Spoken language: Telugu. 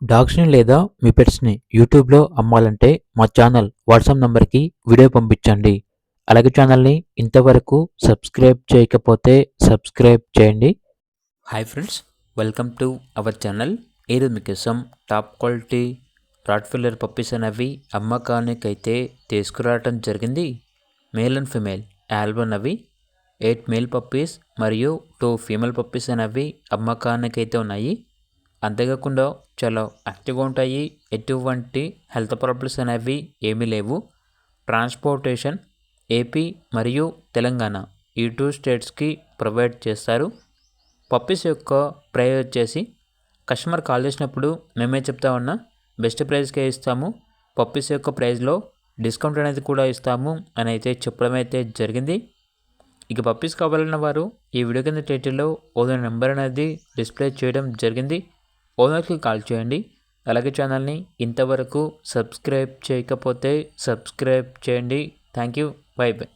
డాగ్స్‌ని లేదా మీ పెట్స్‌ని యూట్యూబ్‌లో అమ్మాలంటే మా ఛానల్ వాట్సాప్ నంబర్‌కి వీడియో పంపించండి. అలాగే ఛానల్‌ని ఇంతవరకు సబ్స్క్రైబ్ చేయకపోతే సబ్స్క్రైబ్ చేయండి. Hi friends, welcome to our channel. ఈరోజు మీకోసం టాప్ క్వాలిటీ రాట్‌వీలర్ పప్పీస్ అనేవి అమ్మకానికైతే తీసుకురావడం జరిగింది. మేల్ అండ్ ఫీమేల్ ఆల్బమ్ అవి 8 మేల్ పప్పీస్ మరియు 2 ఫీమేల్ పప్పీస్ అనేవి అమ్మకానికైతే ఉన్నాయి. అంతేకాకుండా చాలా యాక్టివ్గా ఉంటాయి. ఎటువంటి హెల్త్ ప్రాబ్లమ్స్ అనేవి ఏమీ లేవు. ట్రాన్స్పోర్టేషన్ ఏపీ మరియు తెలంగాణ ఈ 2 స్టేట్స్కి ప్రొవైడ్ చేస్తారు. పప్పీస్ యొక్క ప్రైస్ వచ్చేసి కస్టమర్ కాల్ చేసినప్పుడు మేమే చెప్తా ఉన్నా బెస్ట్ ప్రైస్కే ఇస్తాము. పప్పీస్ యొక్క ప్రైస్లో డిస్కౌంట్ అనేది కూడా ఇస్తాము అని అయితే చెప్పడం అయితే జరిగింది. ఇక పప్పీస్ కావాలన్న వారు ఈ వీడియో కింద టైటిల్లో ఓనర్ నెంబర్ అనేది డిస్ప్లే చేయడం జరిగింది. ఓనర్కి కాల్ చేయండి. అలాగే ఛానల్ని ఇంతవరకు సబ్స్క్రైబ్ చేయకపోతే సబ్స్క్రైబ్ చేయండి. Thank you. By by.